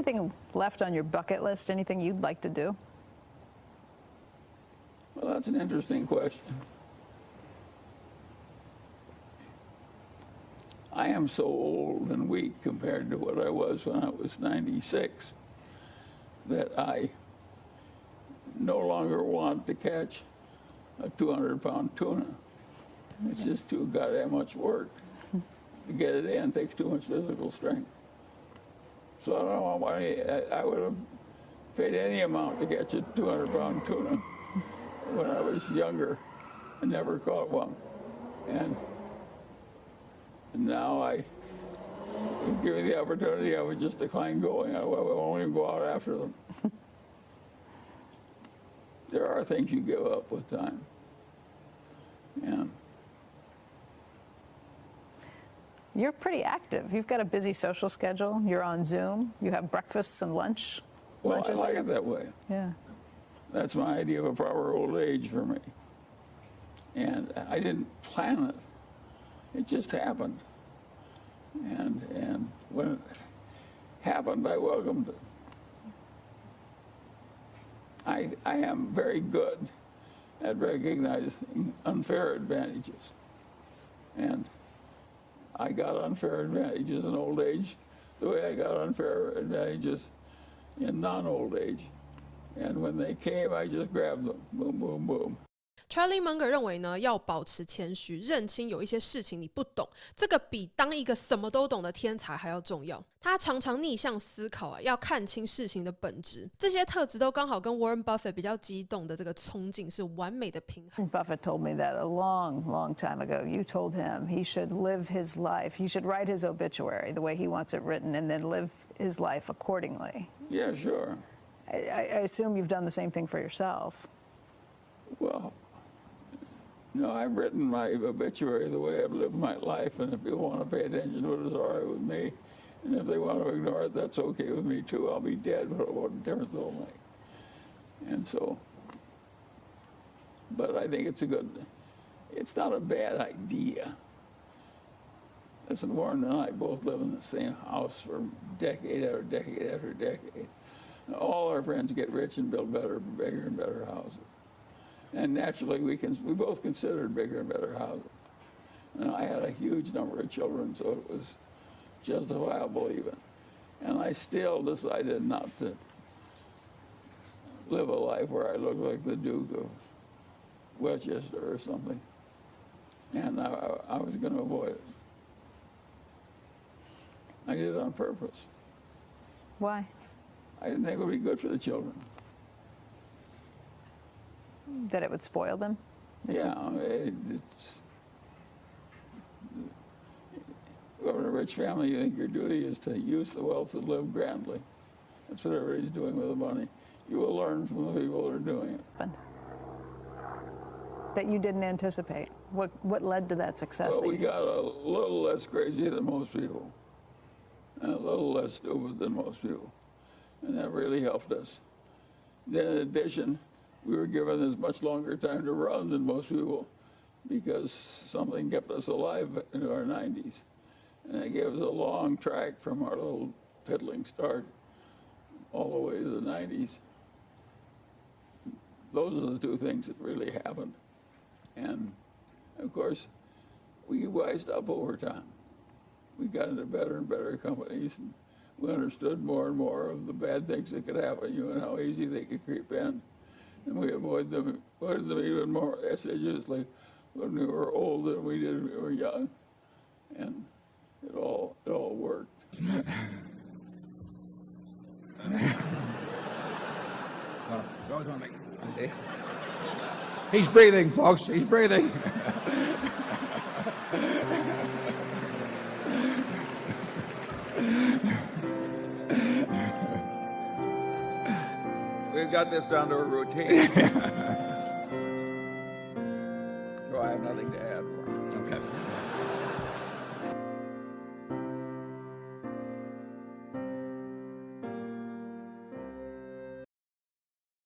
anything left on your bucket list? Anything you'd like to do? Well, that's an interesting question. I am so old and weak compared to what I was when I was 96 that I no longer want to catch a 200-pound tuna. It's just too goddamn much work. To get it in, it takes too much physical strength. So I don't want money. I would have paid any amount to catch a 200-pound tuna when I was younger and never caught one. And now if given the opportunity, I would just decline going. I won't even go out after them. There are things you give up with time. And you're pretty active. You've got a busy social schedule. You're on Zoom. You have breakfasts and lunch. Well, I like it that way. Yeah. That's my idea of a proper old age for me. And I didn't plan it. It just happened. And when it happened, I welcomed it. I am very good at recognizing unfair advantages. And I got unfair advantages in old age the way I got unfair advantages in non-old age. And when they came, I just grabbed them. Boom, boom, boom. Charlie Munger 认为呢，要保持谦虚，认清有一些事情你不懂，这个比当一个什么都懂的天才还要重要。他常常逆向思考要看清事情的本质。这些特质都刚好跟 Warren Buffett 比较激动的这个冲劲是完美的平衡。Buffett told me that a long, long time ago. You told him he should live his life. He should write his obituary the way he wants it written and then live his life accordingly. Yeah, sure. I assume you've done the same thing for yourself. Well, no, I've written my obituary the way I've lived my life, and if people want to pay attention to it, it's all right with me. And if they want to ignore it, that's okay with me too. I'll be dead, but what difference it'll make? And so, but I think it's not a bad idea. Listen, Warren and I both live in the same house for decade after decade after decade. And all our friends get rich and build better, bigger and better houses. And naturally, we both considered bigger and better houses. And I had a huge number of children, so it was justifiable even. And I still decided not to live a life where I looked like the Duke of Westchester or something. And I was going to avoid it. I did it on purpose. Why? I didn't think it would be good for the children. That it would spoil them? Yeah, it's in a rich family, you think your duty is to use the wealth to live grandly. That's what everybody's doing with the money. You will learn from the people that are doing it. That you didn't anticipate. What led to that success? Well, we got a little less crazy than most people, and a little less stupid than most people, and that really helped us. Then in addition, we were given this much longer time to run than most people because something kept us alive into our 90s. And it gave us a long track from our little fiddling start all the way to the 90s. Those are the two things that really happened. And, of course, we wised up over time. We got into better and better companies, and we understood more and more of the bad things that could happen to you and how easy they could creep in. And we avoided them even more assiduously when we were old than we did when we were young. And it all worked. Go to me. He's breathing, folks. He's breathing. We've got this down to a routine. So I have nothing to add.